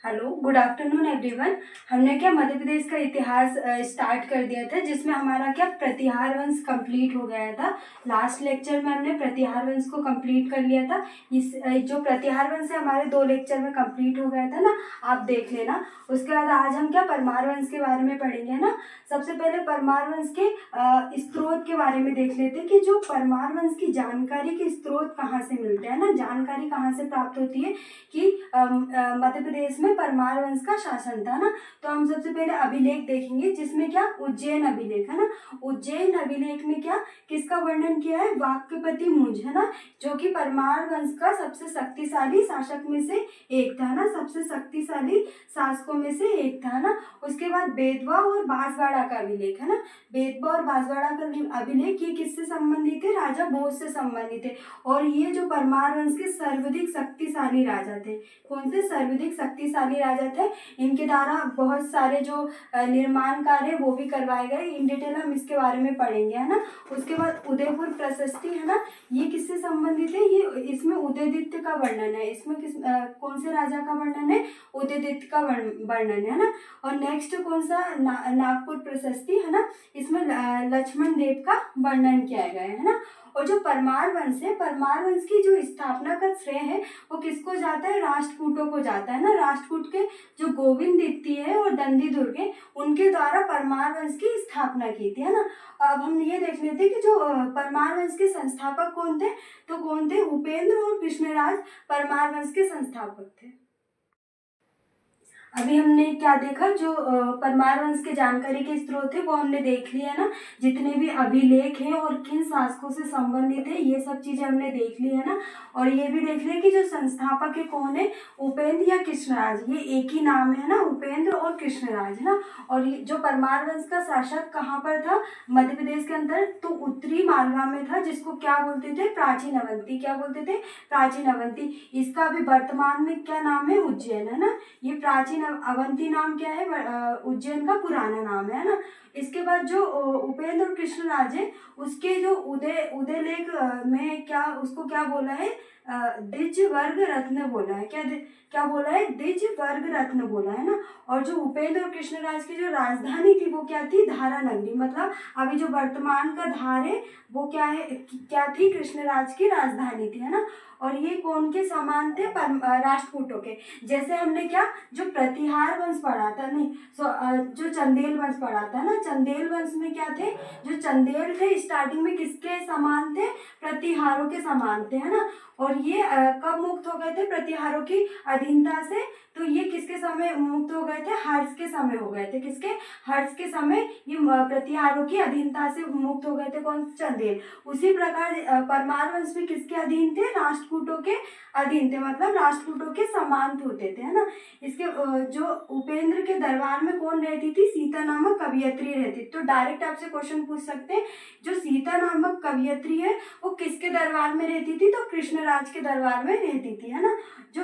Hello, good afternoon everyone. हमने क्या मध्य प्रदेश का इतिहास स्टार्ट कर दिया था, जिसमें हमारा क्या प्रतिहार वंश कंप्लीट हो गया था। लास्ट लेक्चर में हमने प्रतिहार वंश को कंप्लीट कर लिया था। इस जो प्रतिहार वंश है हमारे 2 लेक्चर में कंप्लीट हो गया था ना, आप देख लेना। उसके बाद आज हम क्या परमार वंश के बारे में पढ़ेंगे ना। सबसे पहले परमार वंश के स्रोत के बारे में देख लेते हैं कि जो परमार वंश की जानकारी के स्रोत कहाँ से मिलते हैं ना, जानकारी कहाँ से प्राप्त होती है कि मध्य प्रदेश में परमार वंश का शासन था ना। तो हम सबसे पहले अभिलेख देखेंगे, जिसमें क्या उज्जैन अभिलेख है ना। उज्जैन अभिलेख में क्या किसका वर्णन किया है? वाक्यपति मुंज है ना, जो कि परमार वंश का सबसे शक्तिशाली शासक में से एक था ना, सबसे शक्तिशाली शासकों में से एक था ना। उसके बाद बेतवा और बांसवाड़ा का अभिलेख है ना। बेतवा और बांसवाड़ा का अभिलेख ये किससे संबंधित है? राजा भोज से संबंधित है। और ये जो परमार वंश के सर्वाधिक शक्तिशाली राजा थे। कौन से? सर्वाधिक शक्तिशाली राजा थे। इनके द्वारा बहुत सारे जो निर्माण कार्य वो भी करवाए गए। इन डिटेल हम इसके बारे में पढ़ेंगे है ना। उसके बाद उदयपुर प्रशस्ति है ना, ये किससे संबंधित है? ये इसमें उदयदित्य का वर्णन है। इसमें कौन से राजा का वर्णन है? उदयदित्य का वर्णन है ना। और नेक्स्ट कौन सा? नागपुर प्रशस्ति है ना, इसमें लक्ष्मण देव का वर्णन किया गया है ना। और जो परमार वंश है, परमार वंश की जो स्थापना का श्रेय है वो किसको जाता है? राष्ट्रकूटों को जाता है ना। राष्ट्रकूट के जो गोविंद द्वितीय है और दंडी दुर्ग है, उनके द्वारा परमार वंश की स्थापना की थी है ना। अब हम ये देख लेते हैं कि जो परमार वंश के संस्थापक कौन थे। तो कौन थे? उपेंद्र और कृष्णराज परमार वंश के संस्थापक थे। अभी हमने क्या देखा? जो परमार वंश के जानकारी के स्रोत है वो हमने देख लिया ना। जितने भी अभिलेख हैं और किन शासकों से संबंधित है, ये सब चीजें हमने देख ली है ना। और ये भी देख लिया कि जो संस्थापक है कौन है? उपेंद्र या कृष्णराज, ये एक ही नाम है ना, उपेंद्र और कृष्णराज है ना। और ये जो परमार वंश का शासक कहाँ पर था? मध्य प्रदेश के अंदर, तो उत्तरी मालवा में था, जिसको क्या बोलते थे? प्राचीन अवंती। क्या बोलते थे? प्राचीन अवंती। इसका अभी वर्तमान में क्या नाम है? उज्जैन है ना। ये प्राचीन अवंती नाम क्या है? उज्जैन का पुराना नाम है ना। इसके बाद जो उपेंद्र और कृष्णराज है, उसके जो उदय लेख में क्या उसको क्या बोला है? द्विज वर्ग रत्न बोला है। क्या बोला है? द्विज वर्ग रत्न बोला है ना। और जो उपेंद्र और कृष्णराज की जो राजधानी थी वो क्या थी? धारा नगरी। मतलब अभी जो वर्तमान का धार है वो क्या है? क्या थी? कृष्णराज की राजधानी थी है ना। और ये कौन के समान थे? राष्ट्रकूटों के। जैसे हमने क्या जो प्रतिहार वंश पढ़ा था, नहीं जो चंदेल वंश पढ़ा था ना, चंदेल वंश में क्या थे? जो चंदेल थे स्टार्टिंग में किसके समान थे? प्रतिहारों के समान थे है ना। और ये कब मुक्त हो गए थे प्रतिहारों की अधीनता से? तो ये किसके समय मुक्त हो गए थे? हर्ष के समय हो गए थे। किसके? हर्ष के समय ये प्रतिहारों की अधीनता से मुक्त हो गए थे। कौन? चंदेल। उसी प्रकार परमार वंश भी किसके अधीन थे? राष्ट्रकूटों के अधीन थे, मतलब राष्ट्रकूटों के समान होते थे है ना। इसके जो उपेंद्र के दरबार में कौन रहती थी? सीता नामक कवियत्री रहती। तो डायरेक्ट आपसे क्वेश्चन पूछ सकते हैं, जो सीता नामक कवियत्री है वो किसके दरबार में रहती थी? तो कृष्णराज के दरबार में रहती थी है ना। जो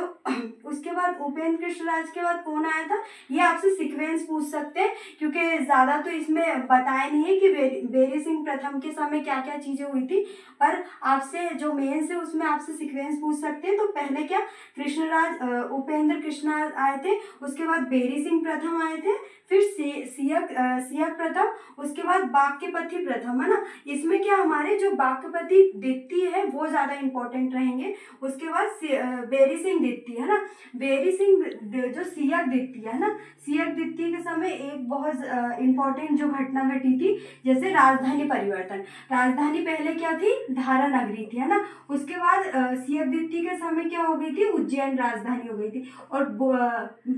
उसके बाद उपेंद्र कृष्णराज के बाद कौन आया था? ये आपसे सीक्वेंस पूछ सकते हैं, क्योंकि ज्यादा तो इसमें बताया नहीं है कि बेरी सिंह प्रथम के समय क्या क्या चीजें हुई थी, पर आपसे जो मेन से उसमें आपसे सीक्वेंस पूछ सकते हैं। तो पहले क्या कृष्णराज उपेंद्र कृष्णराज आए थे, उसके बाद बेरी सिंह प्रथम आए थे, फिर सियक प्रथम, उसके बाद बाक्यपति प्रथम है ना। इसमें क्या हमारे जो बाक्यपति द्वितीय है वो ज्यादा इंपॉर्टेंट रहेंगे। उसके बाद बेरी सिंह द्वितीय है ना। बेरी सिंह जो सियक द्वितीय है ना, सियक द्वितीय के समय एक बहुत इंपॉर्टेंट जो घटना घटी थी, जैसे राजधानी परिवर्तन। राजधानी पहले क्या थी? धारा नगरी थी है ना। उसके बाद सियक द्वितीय के समय क्या हो गई थी? उज्जैन राजधानी हो गई थी। और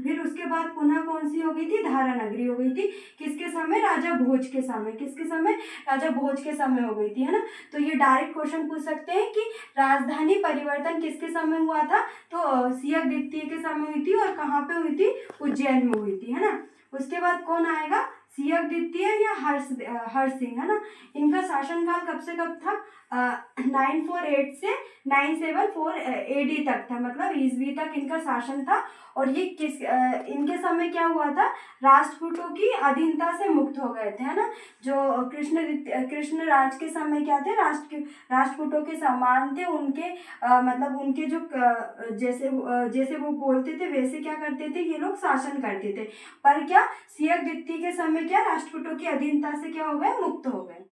फिर उसके बाद पुनः कौन सी हो गई थी? धारा नगरी हो गई थी। किसके समय? राजा भोज के समय। किसके समय? राजा भोज के समय हो गई थी है ना। तो ये डायरेक्ट क्वेश्चन पूछ सकते हैं कि राजधानी परिवर्तन किसके समय हुआ था? तो सियक द्वितीय के समय हुई थी। और कहाँ पे हुई थी? उज्जैन में हुई थी है ना। उसके बाद कौन आएगा? सियक द्वितीय या हर्ष सिंह है ना। इनका शासनकाल कब से कब था? 948 से 974 AD तक था, मतलब ईस्वी तक इनका शासन था। और ये इनके समय क्या हुआ था, राष्ट्रकूटों की अधीनता से मुक्त हो गए थे, है ना। जो कृष्ण राज के समय क्या थे, राष्ट्रकूटों के समान थे। उनके मतलब उनके जो जैसे वो बोलते थे वैसे क्या करते थे, ये लोग शासन करते थे। पर क्या सियक दित्ती के समय क्या राष्ट्रकूटों की अधीनता से क्या हो गए, मुक्त हो गए।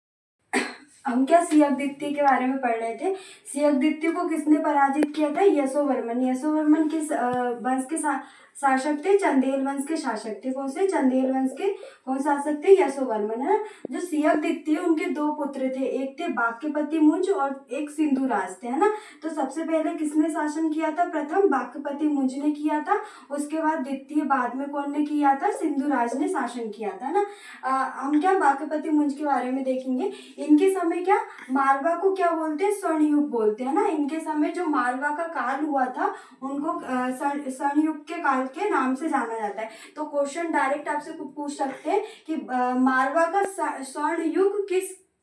हम क्या सियक दित्ती के बारे में पढ़ रहे थे। सियक दित्ती को किसने पराजित किया था, यशोवर्मन। यशोवर्मन किस वंश के शासक थे, चंदेल वंश के शासक थे। कौन से, चंदेल वंश के कौन शासक थे, यशोवर्मन, है ना। जो सियक दित्ती है उनके दो पुत्र थे, एक थे बाक्यपति मुंज और एक सिंधुराज थे, है ना। तो सबसे पहले किसने शासन किया था, प्रथम बाक्यपति मुंज ने किया था, उसके बाद द्वितीय बाद में कौन ने किया था, सिंधुराज ने शासन किया था, ना। हम क्या बाक्यपति मुंज के बारे में देखेंगे। इनके समय क्या मालवा को क्या बोलते हैं, स्वर्ण युग बोलते हैं ना। इनके समय जो मालवा का काल हुआ था उनको स्वर्ण युग के काल के नाम से जाना जाता है। तो क्वेश्चन डायरेक्ट आपसे पूछ सकते हैं कि मालवा का स्वर्ण युग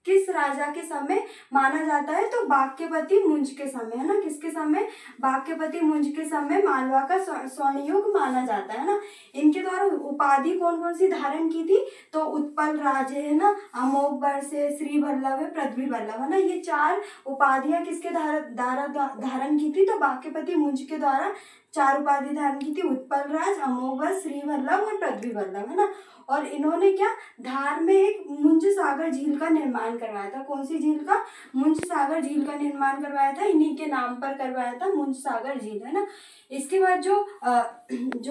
किस राजा के समय माना जाता है, तो बाक्यपति मुंज के समय, है ना। किसके समय, बाक्यपति मुंज के समय मालवा का स्वर्ण युग माना जाता है ना। इनके द्वारा उपाधि कौन कौन सी धारण की थी, तो उत्पल राज है ना, अमोघ वर्ष है, श्री वल्लभ है, पृथ्वी वल्लभ, है ना। ये चार उपाधियां किसके द्वारा धारण की थी, तो बाक्यपति मुंज के द्वारा चार उपाधि धारण की थी, उत्पल राज, अमोघ वर्ष, श्री वल्लभ और पृथ्वी वल्लभ, है ना। और इन्होंने क्या धार में एक मुंज सागर झील का निर्माण करवाया था। कौन सी झील का, मुंज सागर झील का निर्माण करवाया था, इन्हीं के नाम पर करवाया था, मुंज सागर झील, है ना। इसके बाद जो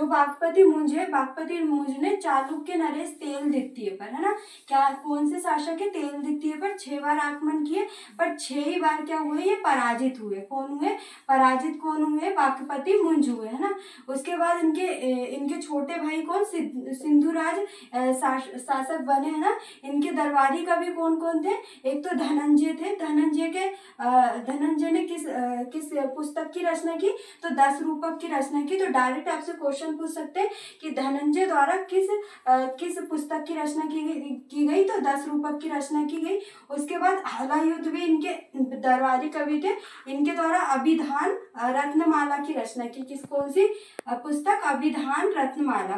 बागपति मुंज है, बागपति मुंज ने चालुक्य नरेश तेलदित्तीय पर, है ना, क्या कौन से शासक है, तेलदित्तीय पर 6 बार आक्रमण किए, पर 6 ही बार क्या हुए, ये पराजित हुए। कौन हुए, पराजित कौन हुए, बागपति मुंज हुए, है ना। उसके बाद इनके छोटे भाई कौन, सिंधुराज शासक बने, है ना। इनके दरबारी कवि कौन कौन थे, एक तो धनंजय थे। धनंजय ने किस पुस्तक की रचना की, तो 10 रूपक की रचना की। तो डायरेक्ट आपसे क्वेश्चन पूछ सकते हैं कि धनंजय द्वारा किस पुस्तक की रचना की गई, तो 10 रूपक की रचना की गई। उसके बाद हाला युद्ध भी इनके दरबारी कवि थे, इनके द्वारा अभिधान रत्नमाला की रचना की। कौन सी पुस्तक, अभिधान रत्नमाला।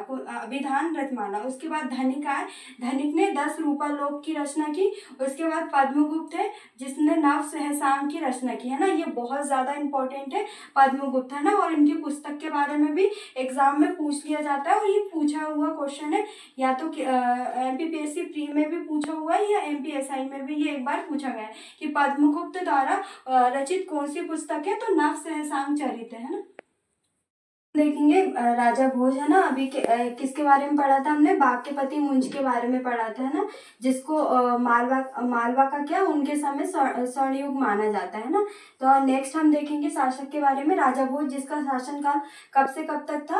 उसके बाद धनिक आए, धनिक ने 10 रूपालोक की रचना की। उसके बाद पद्मगुप्त है जिसने नव सहसांग की रचना की, है ना। ये बहुत ज्यादा इंपॉर्टेंट है पद्मगुप्त, है ना। और इनकी पुस्तक के बारे में भी एग्जाम में पूछ लिया जाता है, और ये पूछा हुआ क्वेश्चन है, या तो MPPSC प्री में भी पूछा हुआ है या MPSI में भी ये एक बार पूछा गया है कि पद्मगुप्त द्वारा रचित कौन सी पुस्तक है, तो नव सहसांग चरित है ना। देखेंगे राजा भोज, है ना। अभी किसके बारे में पढ़ा था हमने, बाक्यपति मुंज के बारे में पढ़ा था, है ना, जिसको मालवा का क्या उनके समय स्वर्ण युग माना जाता है ना। तो नेक्स्ट हम देखेंगे शासक के बारे में, राजा भोज, जिसका शासनकाल कब से कब तक था,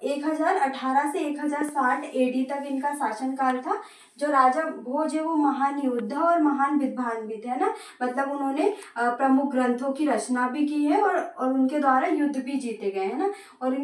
1018 से 1060 AD तक इनका शासनकाल था। जो राजा भोज है वो महान योद्धा और महान विद्वान भी थे, है ना। मतलब उन्होंने प्रमुख ग्रंथों की रचना भी की है, और उनके द्वारा युद्ध भी जीते गए, है ना। और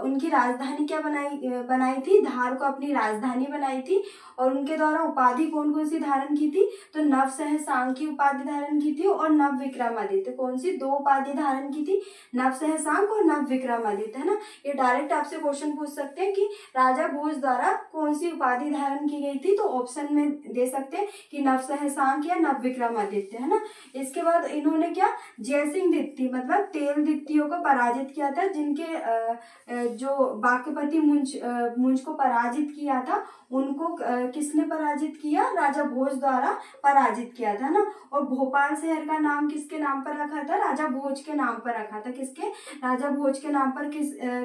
उनकी राजधानी क्या बनाई थी, धार को अपनी राजधानी बनाई थी। और उनके द्वारा उपाधि कौन कौन सी धारण की थी, तो नव सहसांग की उपाधि धारण की थी, और नव विक्रमादित्य। कौन सी 2 उपाधि धारण की थी, नव सहसांग और नव विक्रमादित्य, है ना। ये डायरेक्ट आपसे क्वेश्चन पूछ सकते हैं कि राजा भोज द्वारा कौन सी उपाधि धारण की गई थी, तो ऑप्शन में दे सकते हैं कि नव सहसांग या नव विक्रमादित्य, है ना। इसके बाद इन्होंने क्या जयसिंह दित्ती मतलब तेलदित्तियों को पराजित किया था, जिनके जो बाक्यपति मुंज को पराजित किया था, उनको किसने पराजित किया, राजा भोज द्वारा पराजित किया था ना। और भोपाल शहर का नाम किसके नाम पर रखा था, राजा भोज के नाम पर रखा था। किसके, राजा भोज के नाम पर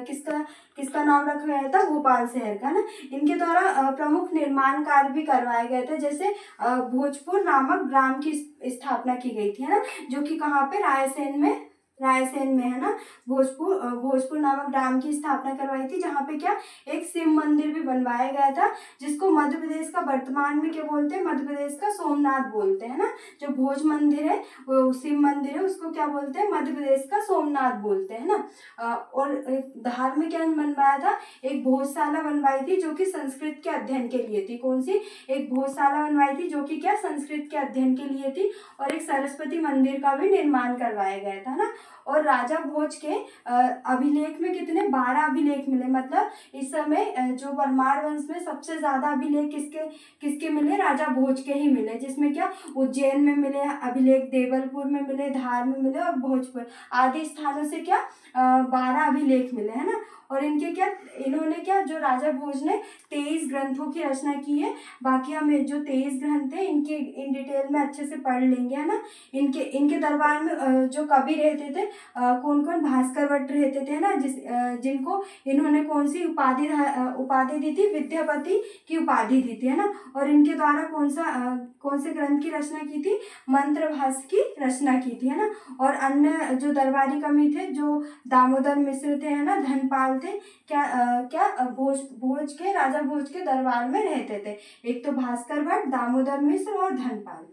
किसका नाम रखा गया था, भोपाल शहर का ना। इनके द्वारा प्रमुख निर्माण कार्य भी करवाए गए थे, जैसे भोजपुर नामक ग्राम की स्थापना की गई थी, है ना, जो कि कहाँ पे, रायसेन में रायसेन में, है ना, भोजपुर नामक ग्राम की स्थापना करवाई थी, जहाँ पे क्या एक शिव मंदिर भी बनवाया गया था, जिसको मध्य प्रदेश का वर्तमान में क्या बोलते हैं, मध्य प्रदेश का सोमनाथ बोलते हैं ना। जो भोज मंदिर है, वो शिव मंदिर है, उसको क्या बोलते हैं, मध्य प्रदेश का सोमनाथ बोलते हैं ना। और धार में क्या बनवाया था, एक भोजशाला बनवाई थी जो कि संस्कृत के अध्ययन के लिए थी। कौन सी? एक भोजशाला बनवाई थी जो कि क्या संस्कृत के अध्ययन के लिए थी। और एक सरस्वती मंदिर का भी निर्माण करवाया गया था ना। और राजा भोज के अभिलेख में कितने 12 अभिलेख मिले। मतलब इस समय जो परमार वंश में सबसे ज्यादा अभिलेख किसके मिले, राजा भोज के ही मिले। जिसमें क्या उज्जैन में मिले अभिलेख, देवलपुर में मिले, धार में मिले और भोजपुर आदि स्थानों से क्या 12 अभिलेख मिले, है ना। और इन्होंने क्या जो राजा भोज ने 23 ग्रंथों की रचना की है। बाकी हम जो 23 ग्रंथ है इन डिटेल में अच्छे से पढ़ लेंगे, है ना। इनके दरबार में जो कवि रहते थे, कौन कौन, भास्कर भट्ट रहते थे ना, जिनको इन्होंने कौन सी उपाधि दी थी, विद्यापति की उपाधि दी थी, है ना। और इनके द्वारा कौन से ग्रंथ की रचना की थी, मंत्रभाष्य की रचना की थी, है ना। और अन्य जो दरबारी कवि थे, जो दामोदर मिश्र थे, है ना, धनपाल थे, राजा भोज के दरबार में रहते थे। एक तो भास्कर भट्ट, दामोदर मिश्र और धनपाल।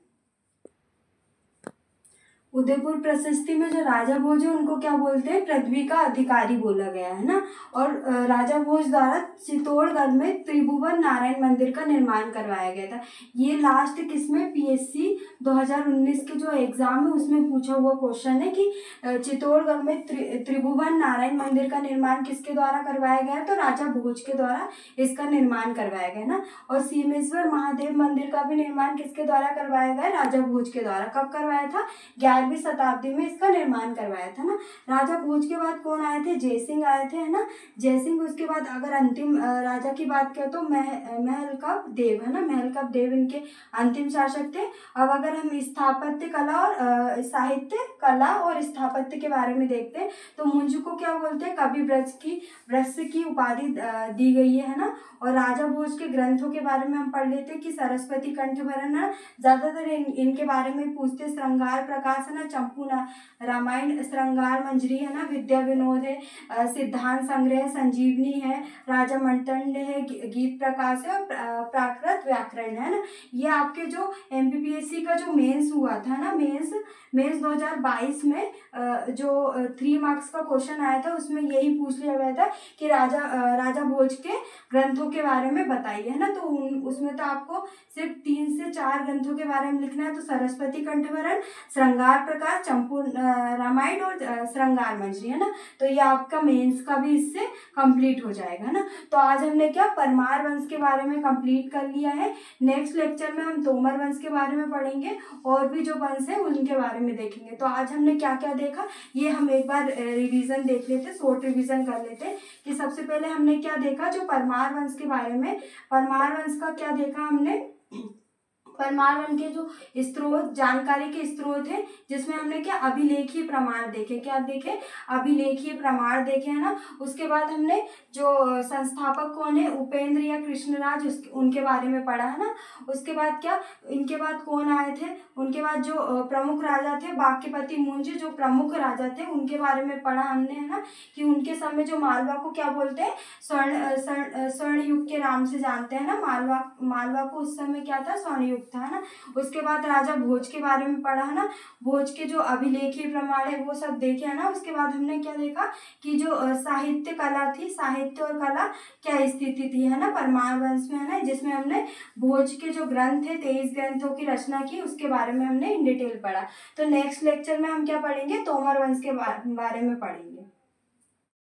उदयपुर प्रशस्ति में जो राजा भोज है उनको क्या बोलते हैं, पृथ्वी का अधिकारी बोला गया है ना। और राजा भोज द्वारा चित्तौड़गढ़ में त्रिभुवन नारायण मंदिर का निर्माण करवाया गया था। ये लास्ट किसमें, पीएससी 2019 के जो एग्जाम है उसमें पूछा हुआ क्वेश्चन है कि चित्तौड़गढ़ में त्रिभुवन नारायण मंदिर का निर्माण किसके द्वारा करवाया गया, तो राजा भोज के द्वारा इसका निर्माण करवाया गया ना। और सीमेश्वर महादेव मंदिर का भी निर्माण किसके द्वारा करवाया गया, राजा भोज के द्वारा। कब करवाया था, 11वीं शताब्दी में इसका निर्माण करवाया था ना। राजा भोज के बाद कौन आए थे, जयसिंह आए थे, है ना। जयसिंह उसके बाद अगर अंतिम राजा की बात करें तो महलकब देव, है ना, महलकब देव इनके अंतिम शासक थे। अब अगर हम स्थापत्य कला और साहित्य कला और स्थापत्य के बारे में देखते हैं तो मुंज को क्या बोलते हैं, कवि वृक्ष की उपाधि दी गई है ना। और राजा भोज के ग्रंथों के बारे में हम पढ़ लेते हैं कि सरस्वती कंठभरण है, ज्यादातर इनके बारे में पूछते। श्रृंगार प्रकाश है ना, चंपू रामायण, श्रृंगार मंजरी है ना, विद्या विनोद है, सिद्धांत संग्रह, संजीवनी है, राजा मंडल है, गीत प्रकाश है और प्राकृत व्याकरण है ना। ये आपके जो एमपीपीएससी का जो मेंस हुआ था ना, मेंस 2022 में जो 3 मार्क्स का क्वेश्चन आया था उसमें यही पूछ लिया गया था कि राजा भोज के ग्रंथों के बारे में बताइए, है ना। तो उसमें तो आपको सिर्फ 3 से 4 ग्रंथों के बारे में लिखना है। तो सरस्वती कंठभरण, श्रृंगार प्रकाश, चंपू रामायण और श्रृंगार मंजरी, है ना। तो ये आपका मेंस का भी इससे कंप्लीट हो जाएगा ना। तो आज हमने क्या परमार वंश के बारे में कंप्लीट कर लिया है। नेक्स्ट लेक्चर में हम तोमर वंश के बारे में पढ़ेंगे और भी जो वंश है उनके बारे में देखेंगे। तो आज हमने क्या क्या देखा ये हम एक बार रिवीजन देख लेते, शॉर्ट रिवीजन कर लेते कि सबसे पहले हमने क्या देखा, जो परमार वंश के बारे में, परमार वंश का क्या देखा हमने, परमार वंश के जो स्रोत, जानकारी के स्रोत है, जिसमें हमने क्या अभिलेखीय प्रमाण देखे, क्या देखे, अभिलेखीय प्रमाण देखे, है ना। उसके बाद हमने जो संस्थापक कौन है, उपेंद्र या कृष्णराज, उनके बारे में पढ़ा, है ना। उसके बाद क्या, इनके बाद कौन आए थे, उनके बाद जो प्रमुख राजा थे, बाकीपति मुंज जो प्रमुख राजा थे उनके बारे में पढ़ा हमने, है ना, कि उनके समय जो मालवा को क्या बोलते हैं, स्वर्ण युग के नाम से जानते हैं ना। मालवा को उस समय क्या था, स्वर्ण युग था, है ना। उसके बाद राजा भोज के बारे में पढ़ा, है ना, भोज के जो अभिलेखीय प्रमाण है वो सब देखे, है ना। उसके बाद हमने क्या देखा कि जो साहित्य कला थी, साहित्य और कला क्या स्थिति थी, है ना, परमार वंश में, है ना, जिसमें हमने भोज के जो ग्रंथ थे 23 ग्रंथों की रचना की, उसके बारे में हमने इन डिटेल पढ़ा। तो नेक्स्ट लेक्चर में हम क्या पढ़ेंगे, तोमर वंश के बारे में पढ़ेंगे।